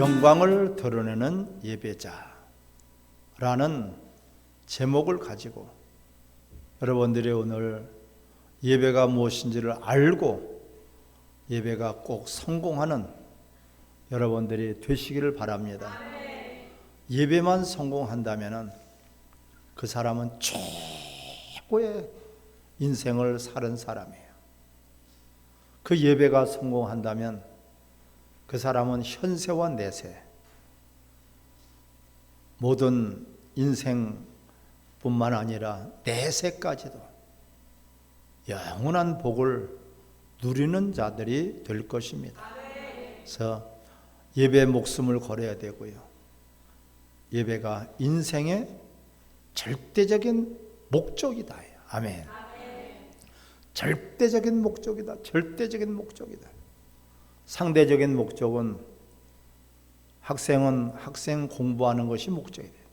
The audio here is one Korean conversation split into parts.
영광을 드러내는 예배자라는 제목을 가지고 여러분들이 오늘 예배가 무엇인지를 알고 예배가 꼭 성공하는 여러분들이 되시기를 바랍니다. 예배만 성공한다면 그 사람은 최고의 인생을 사는 사람이에요. 그 예배가 성공한다면 그 사람은 현세와 내세 모든 인생뿐만 아니라 내세까지도 영원한 복을 누리는 자들이 될 것입니다. 그래서 예배에 목숨을 걸어야 되고요. 예배가 인생의 절대적인 목적이다. 아멘. 절대적인 목적이다. 절대적인 목적이다. 상대적인 목적은 학생은 학생 공부하는 것이 목적이 돼요.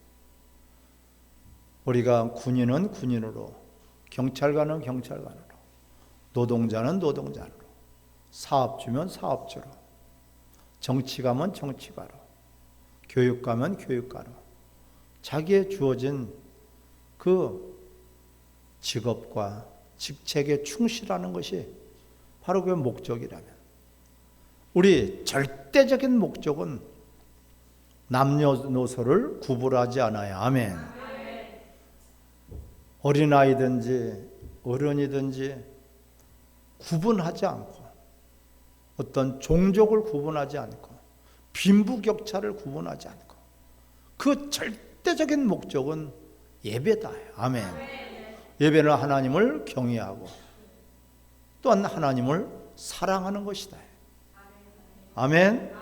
우리가 군인은 군인으로, 경찰관은 경찰관으로, 노동자는 노동자로, 사업주면 사업주로, 정치가면 정치가로, 교육가면 교육가로 자기의 주어진 그 직업과 직책에 충실하는 것이 바로 그 목적이라면 우리 절대적인 목적은 남녀노소를 구분하지 않아요. 아멘. 어린아이든지 어른이든지 구분하지 않고 어떤 종족을 구분하지 않고 빈부격차를 구분하지 않고 그 절대적인 목적은 예배다. 아멘. 예배는 하나님을 경외하고 또한 하나님을 사랑하는 것이다. 아멘.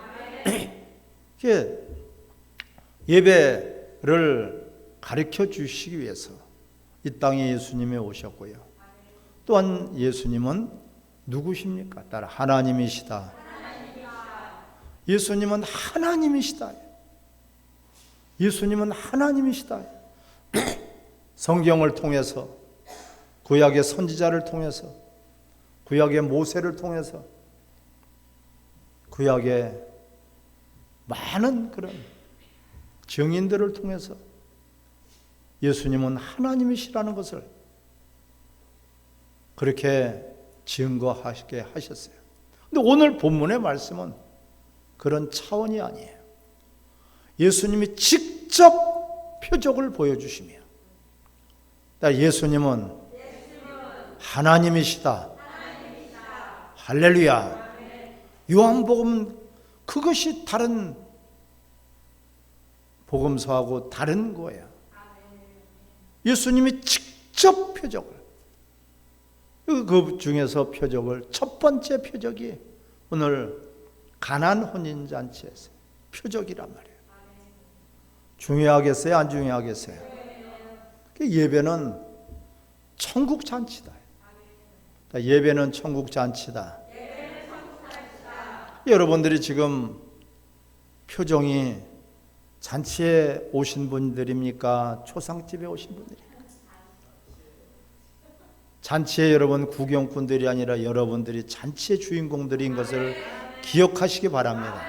예배를 가르쳐 주시기 위해서 이 땅에 예수님이 오셨고요. 또한 예수님은 누구십니까? 따라 하나님이시다. 예수님은 하나님이시다. 예수님은 하나님이시다. 성경을 통해서 구약의 선지자를 통해서 구약의 모세를 통해서 구약의 많은 그런 증인들을 통해서 예수님은 하나님이시라는 것을 그렇게 증거하게 하셨어요. 근데 오늘 본문의 말씀은 그런 차원이 아니에요. 예수님이 직접 표적을 보여주시며 예수님은 하나님이시다. 할렐루야. 요한복음 그것이 다른 복음서하고 다른 거예요. 예수님이 직접 표적을 그 중에서 표적을 첫 번째 표적이 오늘 가나안 혼인잔치에서 표적이란 말이에요. 중요하겠어요? 안 중요하겠어요? 예배는 천국 잔치다. 예배는 천국 잔치다. 여러분들이 지금 표정이 잔치에 오신 분들입니까? 초상집에 오신 분들입니까? 잔치에 여러분 구경꾼들이 아니라 여러분들이 잔치의 주인공들인 것을 기억하시기 바랍니다.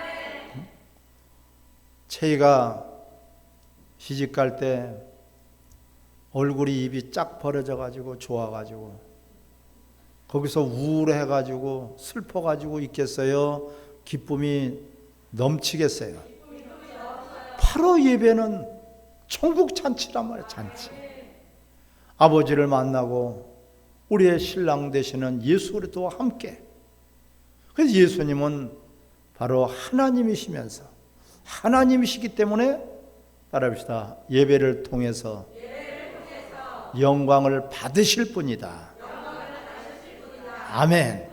채희가 시집갈 때 얼굴이 입이 쫙 벌어져 가지고 좋아 가지고 거기서 우울해 가지고 슬퍼 가지고 있겠어요? 기쁨이 넘치겠어요? 바로 예배는 천국 잔치란 말이에요. 잔치. 아버지를 만나고 우리의 신랑 되시는 예수 그리스도와 함께. 그래서 예수님은 바로 하나님이시면서 하나님이시기 때문에 따라합시다. 예배를 통해서 영광을 받으실 분이다. 아멘.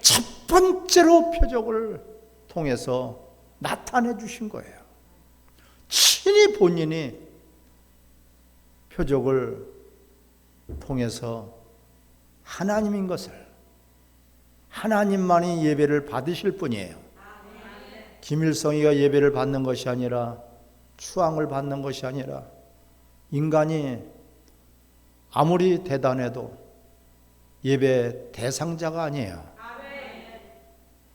첫 번째로 표적을 통해서 나타내 주신 거예요. 친히 본인이 표적을 통해서 하나님인 것을, 하나님만이 예배를 받으실 분이에요. 김일성이가 예배를 받는 것이 아니라 추앙을 받는 것이 아니라 인간이 아무리 대단해도 예배 대상자가 아니에요.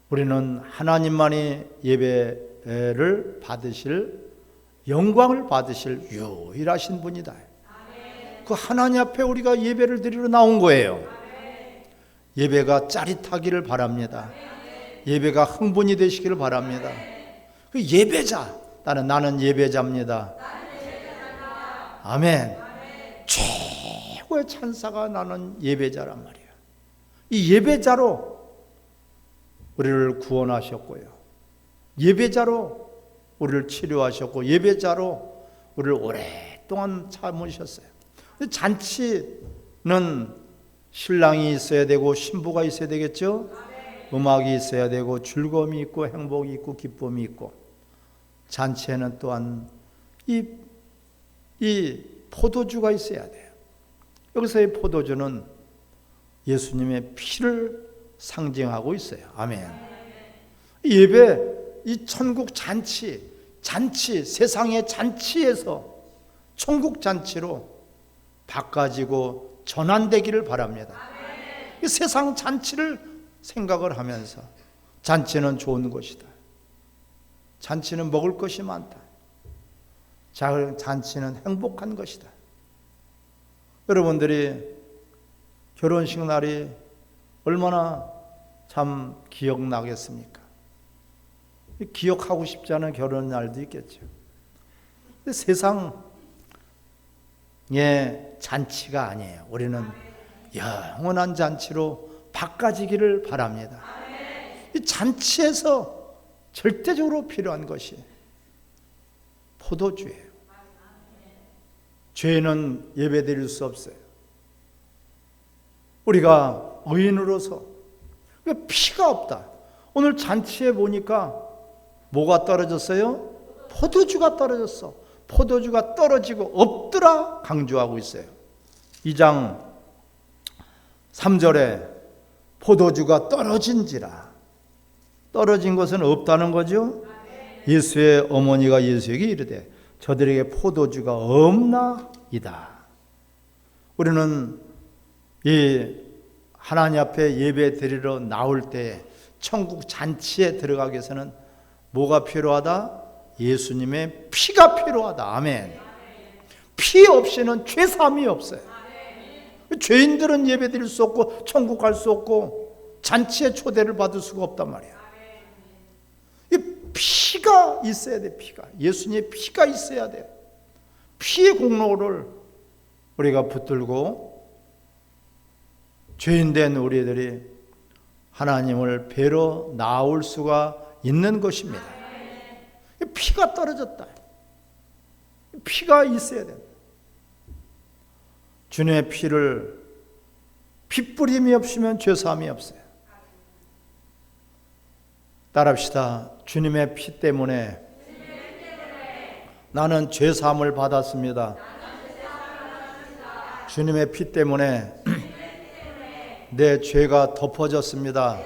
우리는 하나님만이 예배 예배를 받으실, 영광을 받으실 유일하신 분이다. 그 하나님 앞에 우리가 예배를 드리러 나온 거예요. 예배가 짜릿하기를 바랍니다. 예배가 흥분이 되시기를 바랍니다. 그 예배자, 나는 예배자입니다. 아멘. 최고의 찬사가 나는 예배자란 말이에요. 이 예배자로 우리를 구원하셨고요, 예배자로 우리를 치료하셨고, 예배자로 우리를 오랫동안 참으셨어요. 잔치는 신랑이 있어야 되고 신부가 있어야 되겠죠. 음악이 있어야 되고 즐거움이 있고 행복이 있고 기쁨이 있고, 잔치에는 또한 이 포도주가 있어야 돼요. 여기서의 포도주는 예수님의 피를 상징하고 있어요. 아멘. 예배, 이 천국 잔치, 세상의 잔치에서 천국 잔치로 바꿔지고 전환되기를 바랍니다. 이 세상 잔치를 생각을 하면서, 잔치는 좋은 것이다, 잔치는 먹을 것이 많다, 잔치는 행복한 것이다. 여러분들이 결혼식 날이 얼마나 참 기억나겠습니까? 기억하고 싶지 않은 결혼 날도 있겠죠. 근데 세상의 잔치가 아니에요. 우리는 영원한 잔치로 바꿔지기를 바랍니다. 이 잔치에서 절대적으로 필요한 것이 포도주예요. 죄는 예배드릴 수 없어요. 우리가 의인으로서 피가 없다. 오늘 잔치에 보니까 뭐가 떨어졌어요? 포도주가 떨어졌어. 포도주가 떨어지고 없더라 강조하고 있어요. 2장 3절에 포도주가 떨어진지라. 떨어진 것은 없다는 거죠. 예수의 어머니가 예수에게 이르되 저들에게 포도주가 없나이다. 우리는 이 하나님 앞에 예배 드리러 나올 때 천국 잔치에 들어가기 위해서는 뭐가 필요하다? 예수님의 피가 필요하다. 아멘. 피 없이는 죄사함이 없어요. 죄인들은 예배 드릴 수 없고 천국 갈 수 없고 잔치에 초대를 받을 수가 없단 말이에요. 이 피가 있어야 돼. 피가, 예수님의 피가 있어야 돼요. 피의 공로를 우리가 붙들고 죄인된 우리들이 하나님을 뵈러 나올 수가 있는 것입니다. 피가 떨어졌다. 피가 있어야 된다. 주님의 피를, 핏뿌림이 없으면 죄사함이 없어요. 따라합시다. 주님의 피 때문에 나는 죄사함을 받았습니다. 주님의 피 때문에 내 죄가 덮어졌습니다.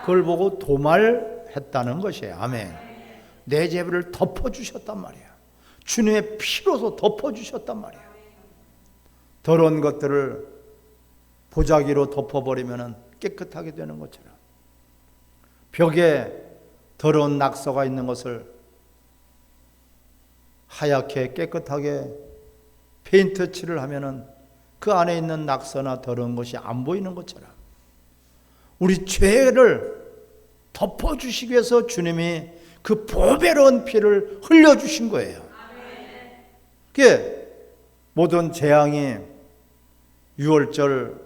그걸 보고 도말했다는 것이에요. 아멘. 내 죄를 덮어주셨단 말이에요. 주님의 피로서 덮어주셨단 말이에요. 더러운 것들을 보자기로 덮어버리면 깨끗하게 되는 것처럼, 벽에 더러운 낙서가 있는 것을 하얗게 깨끗하게 페인트 칠을 하면 그 안에 있는 낙서나 더러운 것이 안 보이는 것처럼, 우리 죄를 덮어주시기 위해서 주님이 그 보배로운 피를 흘려주신 거예요. 그게 모든 재앙이 유월절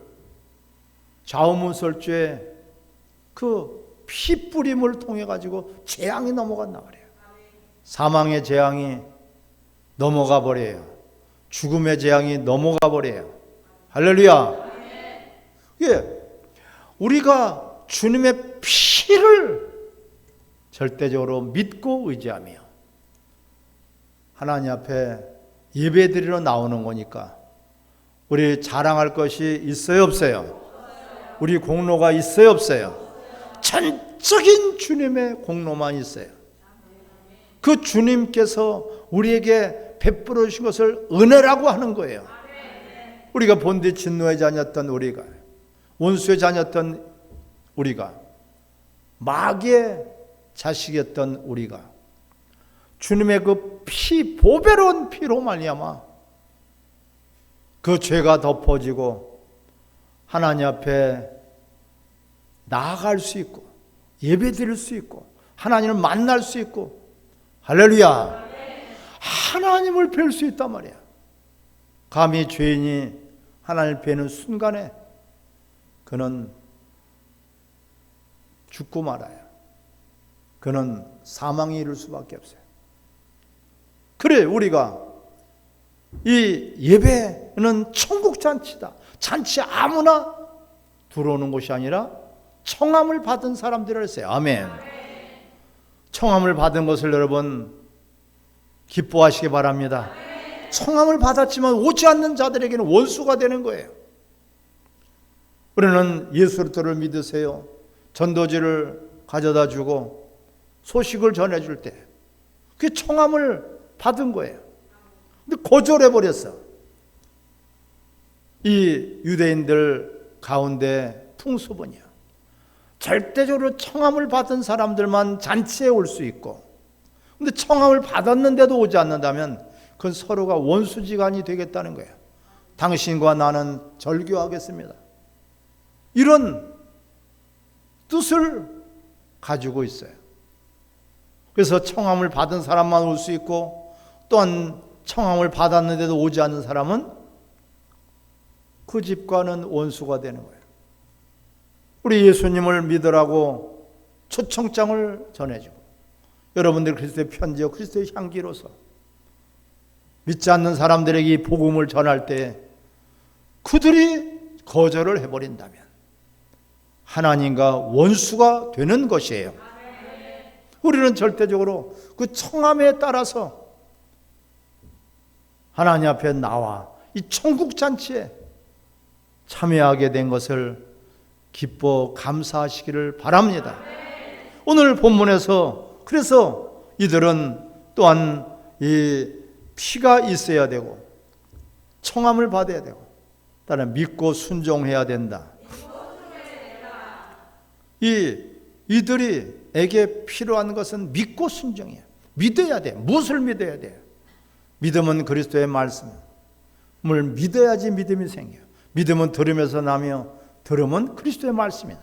좌우문설주에 그 피 뿌림을 통해 가지고 재앙이 넘어간단 말이에요. 사망의 재앙이 넘어가 버려요. 죽음의 재앙이 넘어가 버려요. 할렐루야. 예, 우리가 주님의 피를 절대적으로 믿고 의지하며 하나님 앞에 예배드리러 나오는 거니까 우리 자랑할 것이 있어요, 없어요? 우리 공로가 있어요, 없어요? 전적인 주님의 공로만 있어요. 그 주님께서 우리에게 베풀어 주신 것을 은혜라고 하는 거예요. 우리가 본디 진노의 자녀였던 우리가, 원수의 자녀였던 우리가, 마귀의 자식이었던 우리가 주님의 그 피, 보배로운 피로 말미암아 그 죄가 덮어지고 하나님 앞에 나아갈 수 있고 예배 드릴 수 있고 하나님을 만날 수 있고 할렐루야, 하나님을 뵐 수 있단 말이야. 감히 죄인이 하나님을 뵈는 순간에 그는 죽고 말아요. 그는 사망에 이를 수밖에 없어요. 그래, 우리가 이 예배는 천국 잔치다. 잔치 아무나 들어오는 곳이 아니라 청함을 받은 사람들을 했어요. 아멘. 청함을 받은 것을 여러분 기뻐하시기 바랍니다. 청함을 받았지만 오지 않는 자들에게는 원수가 되는 거예요. 우리는 예수 그리스도를 믿으세요. 전도지를 가져다 주고 소식을 전해줄 때 그게 청함을 받은 거예요. 근데 거절해 버렸어. 이 유대인들 가운데 풍습은요, 절대적으로 청함을 받은 사람들만 잔치에 올 수 있고, 근데 청함을 받았는데도 오지 않는다면 그건 서로가 원수지간이 되겠다는 거예요. 당신과 나는 절교하겠습니다. 이런 뜻을 가지고 있어요. 그래서 청함을 받은 사람만 올 수 있고, 또한 청함을 받았는데도 오지 않는 사람은 그 집과는 원수가 되는 거예요. 우리 예수님을 믿으라고 초청장을 전해주고, 여러분들 그리스도의 편지요 그리스도의 향기로서 믿지 않는 사람들에게 이 복음을 전할 때 그들이 거절을 해버린다면 하나님과 원수가 되는 것이에요. 우리는 절대적으로 그 청함에 따라서 하나님 앞에 나와 이 천국 잔치에 참여하게 된 것을 기뻐 감사하시기를 바랍니다. 오늘 본문에서 그래서 이들은 또한 이 피가 있어야 되고 청함을 받아야 되고 따라 믿고 순종해야 된다. 이들이에게 필요한 것은 믿고 순종이에요. 믿어야 돼. 무엇을 믿어야 돼요? 믿음은 그리스도의 말씀을 믿어야지 믿음이 생겨요. 믿음은 들으면서 나며 들음은 그리스도의 말씀이다.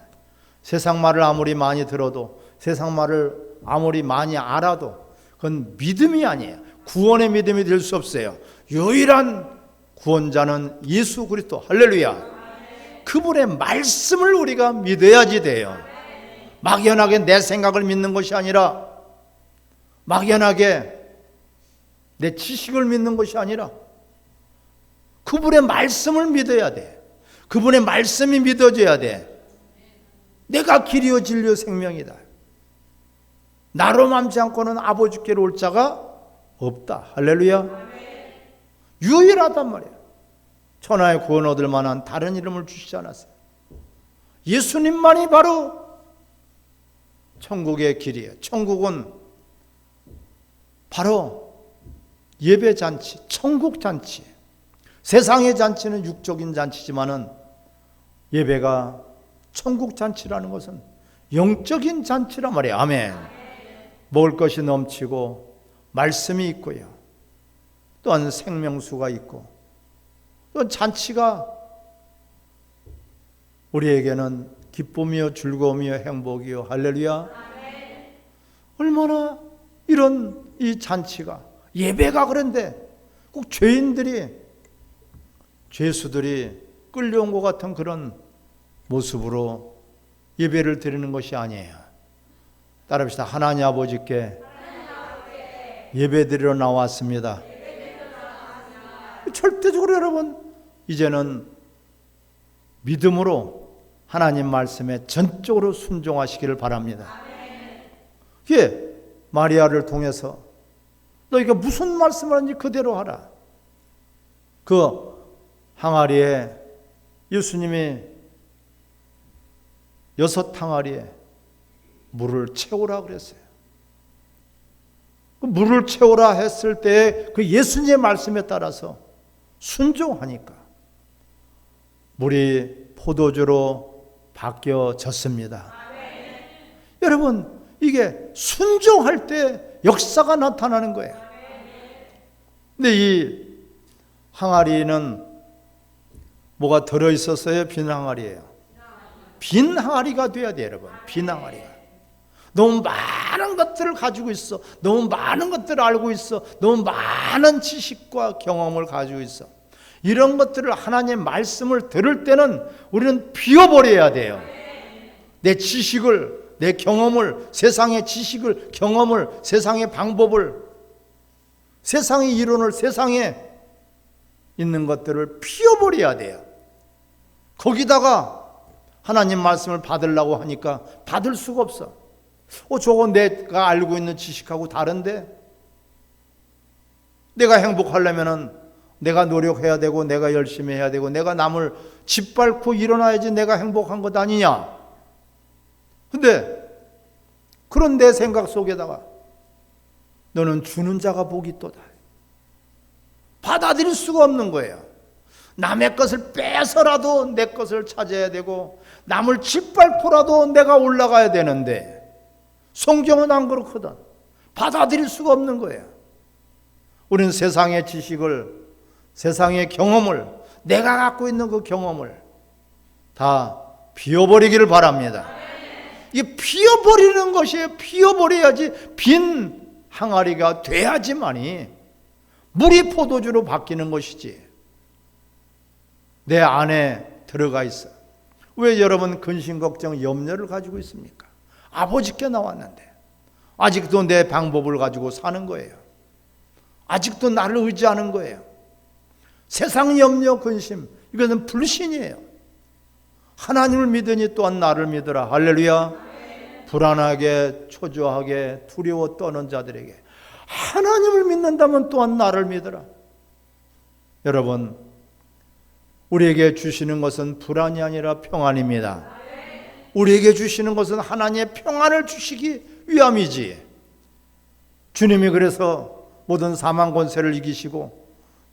세상 말을 아무리 많이 들어도 세상 말을 아무리 많이 알아도 그건 믿음이 아니에요. 구원의 믿음이 될 수 없어요. 유일한 구원자는 예수 그리스도. 할렐루야. 그분의 말씀을 우리가 믿어야지 돼요. 막연하게 내 생각을 믿는 것이 아니라, 막연하게 내 지식을 믿는 것이 아니라 그분의 말씀을 믿어야 돼. 그분의 말씀이 믿어져야 돼. 내가 길이요 진리요 생명이다. 나로 맘지 않고는 아버지께로 올 자가 없다. 할렐루야. 유일하단 말이야. 천하의 구원 얻을 만한 다른 이름을 주시지 않았어요. 예수님만이 바로 천국의 길이에요. 천국은 바로 예배잔치, 천국잔치. 세상의 잔치는 육적인 잔치지만은 예배가 천국잔치라는 것은 영적인 잔치란 말이에요. 아멘. 먹을 것이 넘치고 말씀이 있고요. 또한 생명수가 있고 또 잔치가 우리에게는 기쁨이요 즐거움이요 행복이요. 할렐루야. 얼마나 이런 이 잔치가 예배가 그런데 꼭 죄수들이 끌려온 것 같은 그런 모습으로 예배를 드리는 것이 아니에요. 따라합시다. 하나님 아버지께 예배 드리러 나왔습니다. 절대적으로 여러분 이제는 믿음으로 하나님 말씀에 전적으로 순종하시기를 바랍니다. 예, 마리아를 통해서 너희가 무슨 말씀을 하는지 그대로 하라. 그 항아리에 예수님이 6 항아리에 물을 채우라 그랬어요. 그 물을 채우라 했을 때 그 예수님의 말씀에 따라서 순종하니까 물이 포도주로 바뀌어졌습니다. 여러분, 이게 순종할 때 역사가 나타나는 거예요. 근데 이 항아리는 뭐가 들어있었어요? 빈 항아리예요. 빈 항아리가 돼야 돼요, 여러분. 빈 항아리가. 너무 많은 것들을 가지고 있어. 너무 많은 것들을 알고 있어. 너무 많은 지식과 경험을 가지고 있어. 이런 것들을 하나님의 말씀을 들을 때는 우리는 비워버려야 돼요. 내 지식을, 내 경험을, 세상의 지식을, 경험을, 세상의 방법을, 세상의 이론을, 세상에 있는 것들을 비워버려야 돼요. 거기다가 하나님 말씀을 받으려고 하니까 받을 수가 없어. 저건 내가 알고 있는 지식하고 다른데, 내가 행복하려면은 내가 노력해야 되고, 내가 열심히 해야 되고, 내가 남을 짓밟고 일어나야지 내가 행복한 것 아니냐. 근데 그런 내 생각 속에다가 너는 주는 자가 복이 있도다. 받아들일 수가 없는 거예요. 남의 것을 빼서라도 내 것을 찾아야 되고, 남을 짓밟고라도 내가 올라가야 되는데, 성경은 안 그렇거든. 받아들일 수가 없는 거예요. 우리는 세상의 지식을, 세상의 경험을, 내가 갖고 있는 그 경험을 다 비워버리기를 바랍니다. 이게 비워버리는 것이에요. 비워버려야지 빈 항아리가 돼야지만이 물이 포도주로 바뀌는 것이지. 내 안에 들어가 있어. 왜 여러분 근심, 걱정, 염려를 가지고 있습니까? 아버지께 나왔는데 아직도 내 방법을 가지고 사는 거예요. 아직도 나를 의지하는 거예요. 세상 염려, 근심, 이것은 불신이에요. 하나님을 믿으니 또한 나를 믿으라. 할렐루야. 불안하게, 초조하게, 두려워 떠는 자들에게 하나님을 믿는다면 또한 나를 믿으라. 여러분, 우리에게 주시는 것은 불안이 아니라 평안입니다. 우리에게 주시는 것은 하나님의 평안을 주시기 위함이지. 주님이 그래서 모든 사망 권세를 이기시고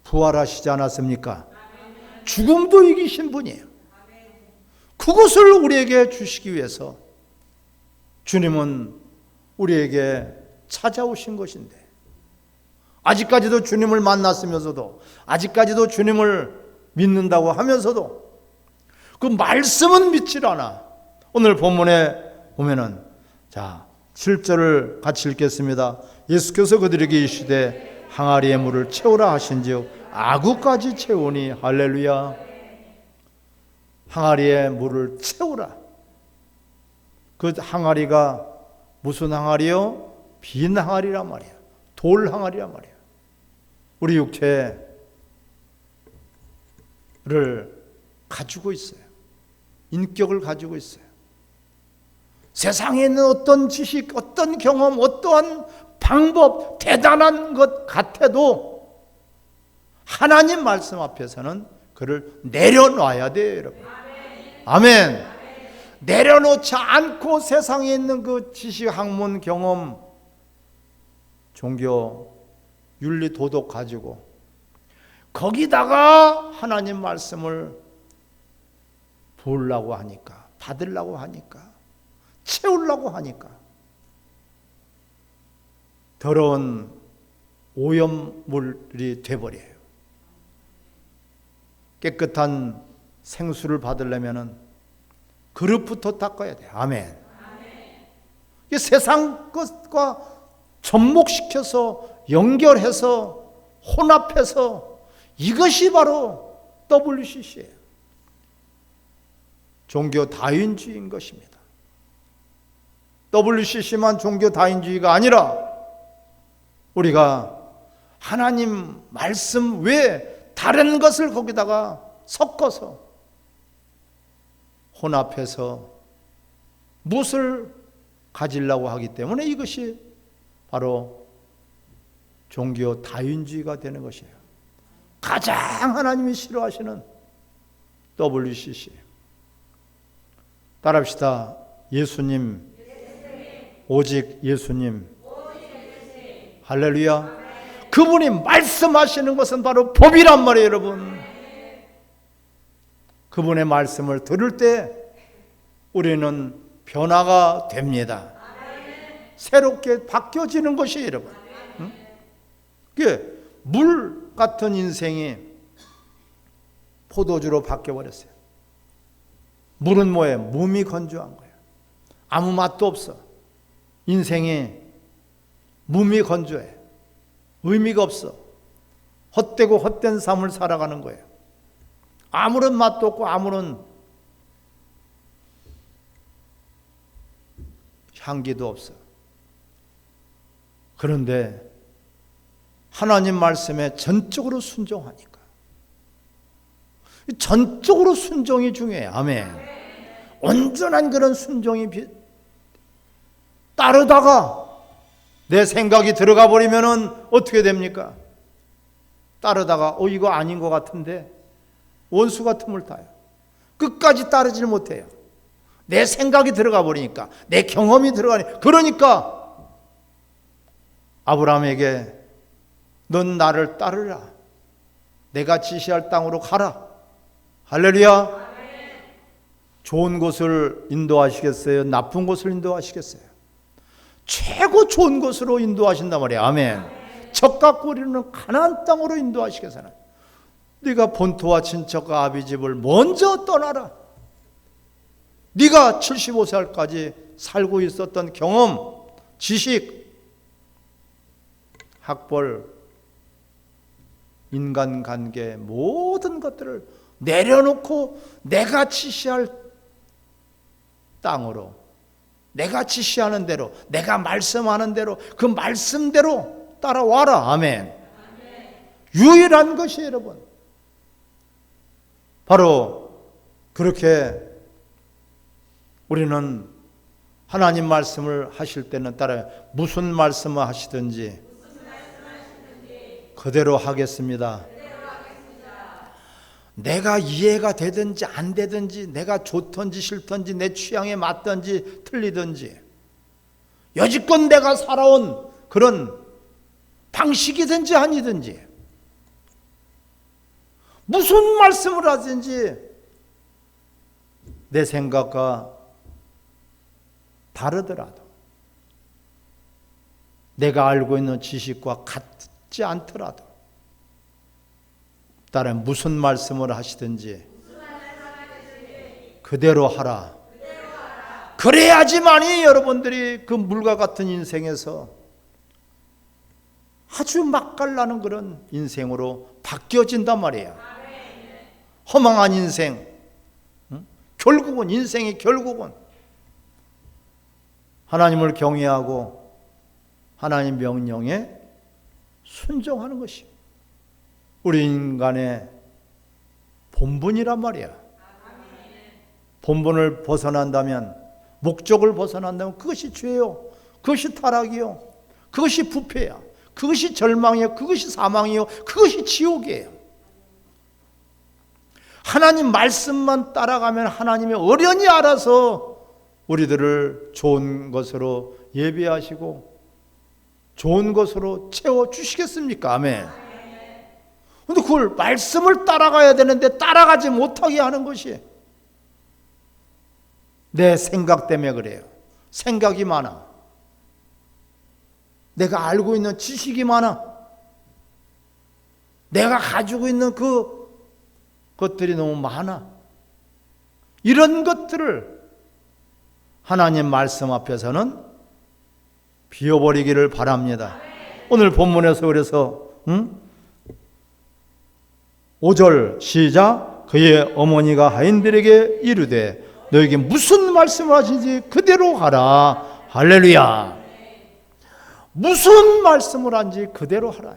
부활하시지 않았습니까? 죽음도 이기신 분이에요. 그것을 우리에게 주시기 위해서 주님은 우리에게 찾아오신 것인데, 아직까지도 주님을 만났으면서도, 아직까지도 주님을 믿는다고 하면서도 그 말씀은 믿질 않아. 오늘 본문에 보면은, 자, 7절을 같이 읽겠습니다. 예수께서 그들에게 이르시되 항아리의 물을 채우라 하신즉 아구까지 채우니. 할렐루야. 항아리의 물을 채우라. 그 항아리가 무슨 항아리요? 빈 항아리란 말이야. 돌 항아리란 말이야. 우리 육체를 가지고 있어요. 인격을 가지고 있어요. 세상에 있는 어떤 지식, 어떤 경험, 어떠한 방법, 대단한 것 같아도 하나님 말씀 앞에서는 그를 내려놔야 돼요, 여러분. 아멘. 내려놓지 않고 세상에 있는 그 지식, 학문, 경험, 종교, 윤리, 도덕 가지고 거기다가 하나님 말씀을 보려고 하니까, 받으려고 하니까, 채우려고 하니까 더러운 오염물이 돼버려요. 깨끗한 생수를 받으려면 그릇부터 닦아야 돼요. 아멘. 이게 세상 것과 접목시켜서 연결해서 혼합해서 이것이 바로 WCC예요. 종교 다윈주의인 것입니다. WCC만 종교 다윈주의가 아니라 우리가 하나님 말씀 외에 다른 것을 거기다가 섞어서 혼합해서 무엇을 가지려고 하기 때문에 이것이 바로 종교 다윈주의가 되는 것이에요. 가장 하나님이 싫어하시는 WCC. 따라합시다. 예수님, 오직 예수님. 할렐루야. 그분이 말씀하시는 것은 바로 법이란 말이에요, 여러분. 그분의 말씀을 들을 때 우리는 변화가 됩니다. 새롭게 바뀌어지는 것이에요, 여러분. 응? 그게 물 같은 인생이 포도주로 바뀌어버렸어요. 물은 뭐예요? 몸이 건조한 거예요. 아무 맛도 없어. 인생이 몸이 건조해. 의미가 없어. 헛되고 헛된 삶을 살아가는 거예요. 아무런 맛도 없고 아무런 향기도 없어. 그런데 하나님 말씀에 전적으로 순종하니까. 전적으로 순종이 중요해요. 아멘. 온전한 그런 순종이 따르다가 내 생각이 들어가 버리면 어떻게 됩니까? 따르다가 이거 아닌 것 같은데 원수가 틈을 타요. 끝까지 따르질 못해요. 내 생각이 들어가 버리니까, 내 경험이 들어가니. 그러니까 아브라함에게 넌 나를 따르라. 내가 지시할 땅으로 가라. 할렐루야. 좋은 곳을 인도하시겠어요? 나쁜 곳을 인도하시겠어요? 최고 좋은 곳으로 인도하신단 말이에요. 아멘. 적과 꿀이는 가나안 땅으로 인도하시겠어요. 네가 본토와 친척과 아비 집을 먼저 떠나라. 네가 75살까지 살고 있었던 경험, 지식, 학벌, 인간관계 모든 것들을 내려놓고 내가 지시할 땅으로, 내가 지시하는 대로, 내가 말씀하는 대로, 그 말씀대로 따라와라. 아멘. 유일한 것이 여러분 바로 그렇게 우리는 하나님 말씀을 하실 때는 따라 무슨 말씀을 하시든지 그대로 하겠습니다. 내가 이해가 되든지 안 되든지, 내가 좋든지 싫든지, 내 취향에 맞든지 틀리든지, 여지껏 내가 살아온 그런 방식이든지 아니든지, 무슨 말씀을 하든지 내 생각과 다르더라도, 내가 알고 있는 지식과 같지 않더라도, 따라 무슨 말씀을 하시든지 그대로 하라. 그래야지만이 여러분들이 그 물과 같은 인생에서 아주 맛깔나는 그런 인생으로 바뀌어진단 말이에요. 허망한 인생, 결국은 인생이 결국은 하나님을 경외하고 하나님 명령에 순종하는 것이 우리 인간의 본분이란 말이야. 본분을 벗어난다면, 목적을 벗어난다면 그것이 죄요, 그것이 타락이요, 그것이 부패야, 그것이 절망이요, 그것이 사망이요, 그것이 지옥이에요. 하나님 말씀만 따라가면 하나님이 어련히 알아서 우리들을 좋은 것으로 예비하시고 좋은 것으로 채워주시겠습니까? 아멘. 근데 그걸 말씀을 따라가야 되는데 따라가지 못하게 하는 것이 내 생각 때문에 그래요. 생각이 많아. 내가 알고 있는 지식이 많아. 내가 가지고 있는 것들이 너무 많아. 이런 것들을 하나님 말씀 앞에서는 비워버리기를 바랍니다. 오늘 본문에서 그래서 5절 시작. 그의 어머니가 하인들에게 이르되 너에게 무슨 말씀을 하신지 그대로 하라. 할렐루야. 무슨 말씀을 한지 그대로 하라.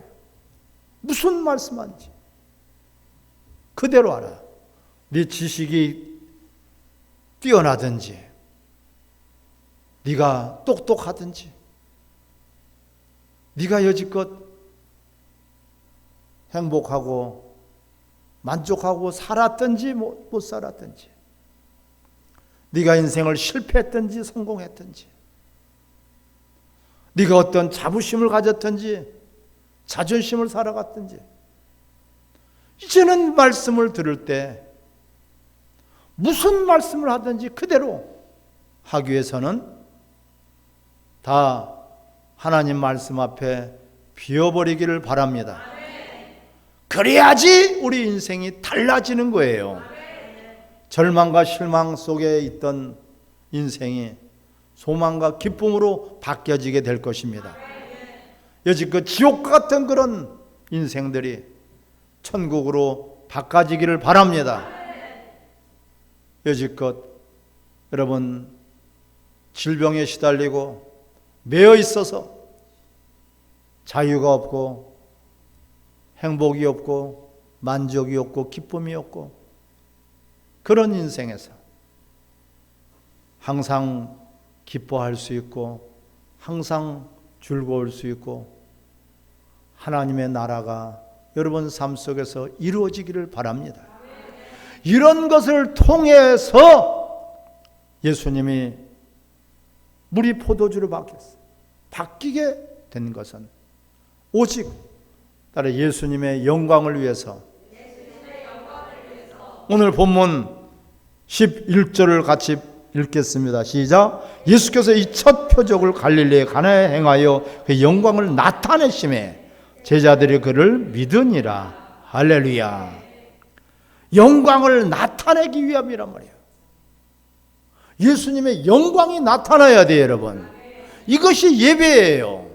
무슨 말씀한지 그대로 하라. 네 지식이 뛰어나든지, 네가 똑똑하든지, 네가 여지껏 행복하고 만족하고 살았든지 못 살았든지, 네가 인생을 실패했든지 성공했든지, 네가 어떤 자부심을 가졌든지 자존심을 살아갔든지, 이제는 말씀을 들을 때 무슨 말씀을 하든지 그대로 하기 위해서는 다 하나님 말씀 앞에 비워버리기를 바랍니다. 그래야지 우리 인생이 달라지는 거예요. 절망과 실망 속에 있던 인생이 소망과 기쁨으로 바뀌어지게 될 것입니다. 여지껏 지옥 같은 그런 인생들이 천국으로 바꿔지기를 바랍니다. 여지껏 여러분 질병에 시달리고 매여 있어서 자유가 없고 행복이 없고 만족이 없고 기쁨이 없고 그런 인생에서 항상 기뻐할 수 있고 항상 즐거울 수 있고 하나님의 나라가 여러분 삶 속에서 이루어지기를 바랍니다. 이런 것을 통해서 예수님이 물이 포도주로 바뀌게 된 것은 오직 따라 예수님의 영광을 위해서. 오늘 본문 11절을 같이 읽겠습니다. 시작. 예수께서 이 첫 표적을 갈릴리에 가나에 행하여 그 영광을 나타내심에 제자들이 그를 믿으니라. 할렐루야. 영광을 나타내기 위함이란 말이에요. 예수님의 영광이 나타나야 돼요, 여러분. 이것이 예배예요.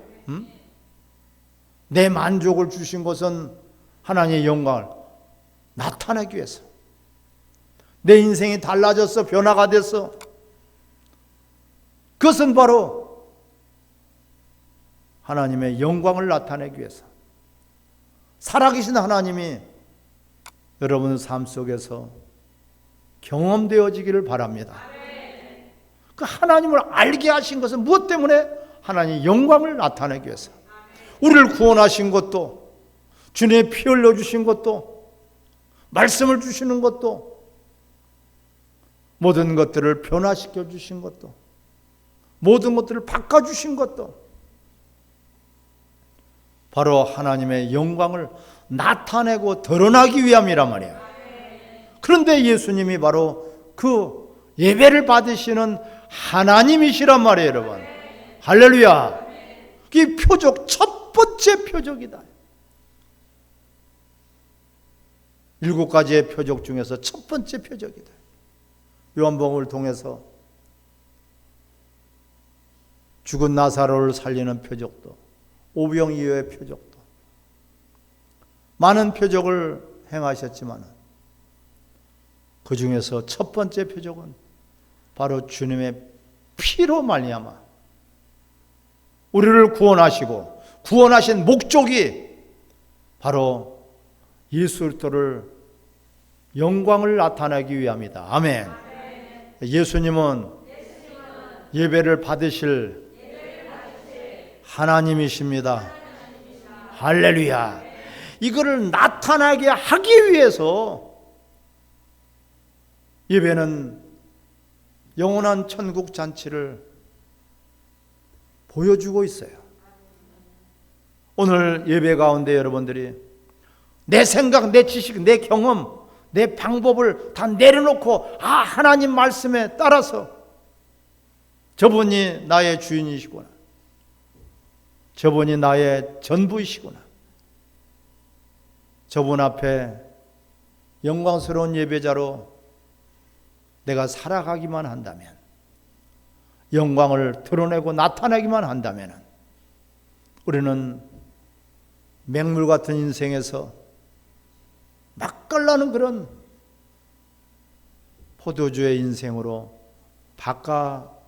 내 만족을 주신 것은 하나님의 영광을 나타내기 위해서. 내 인생이 달라졌어, 변화가 됐어. 그것은 바로 하나님의 영광을 나타내기 위해서. 살아계신 하나님이 여러분의 삶 속에서 경험되어지기를 바랍니다. 그 하나님을 알게 하신 것은 무엇 때문에? 하나님의 영광을 나타내기 위해서. 우리를 구원하신 것도, 주님의 피 흘려주신 것도, 말씀을 주시는 것도, 모든 것들을 변화시켜 주신 것도, 모든 것들을 바꿔주신 것도 바로 하나님의 영광을 나타내고 드러나기 위함이란 말이에요. 그런데 예수님이 바로 그 예배를 받으시는 하나님이시란 말이에요, 여러분. 할렐루야. 이 표적, 첫 번째 표적이다. 7가지의 표적 중에서 첫 번째 표적이다. 요한복음을 통해서 죽은 나사로를 살리는 표적도, 오병이어의 표적도, 많은 표적을 행하셨지만 그 중에서 첫 번째 표적은 바로 주님의 피로 말미암아 우리를 구원하시고 구원하신 목적이 바로 예수 그리스도를 영광을 나타내기 위함이다. 아멘. 예수님은 예배를 받으실 하나님이십니다. 할렐루야. 이거를 나타나게 하기 위해서 예배는 영원한 천국 잔치를 보여주고 있어요. 오늘 예배 가운데 여러분들이 내 생각, 내 지식, 내 경험, 내 방법을 다 내려놓고 하나님 말씀에 따라서 저분이 나의 주인이시구나, 저분이 나의 전부이시구나, 저분 앞에 영광스러운 예배자로 내가 살아가기만 한다면, 영광을 드러내고 나타내기만 한다면 우리는 맹물 같은 인생에서 맛깔나는 그런 포도주의 인생으로 바꿔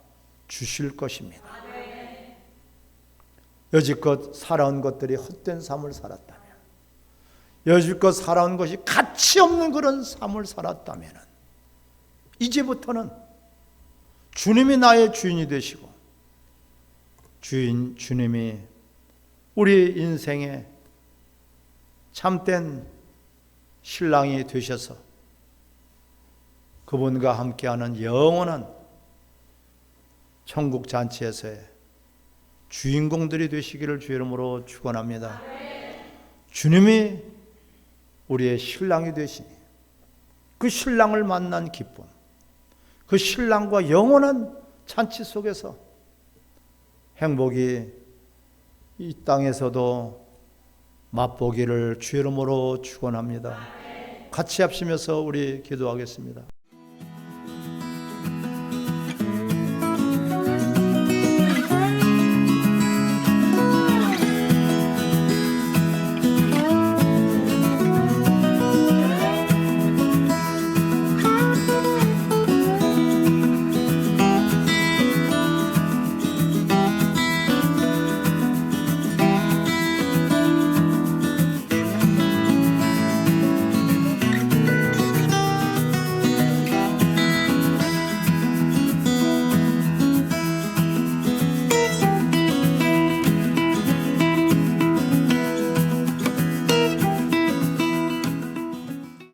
주실 것입니다. 여지껏 살아온 것들이 헛된 삶을 살았다면, 여지껏 살아온 것이 가치 없는 그런 삶을 살았다면 이제부터는 주님이 나의 주인이 되시고 주님이 우리 인생의 참된 신랑이 되셔서 그분과 함께하는 영원한 천국 잔치에서의 주인공들이 되시기를 주 이름으로 축원합니다. 주님이 우리의 신랑이 되시니 그 신랑을 만난 기쁨, 그 신랑과 영원한 잔치 속에서 행복이 이 땅에서도 맛보기를 주의 이름으로 축원합니다. 같이 합심해서 우리 기도하겠습니다.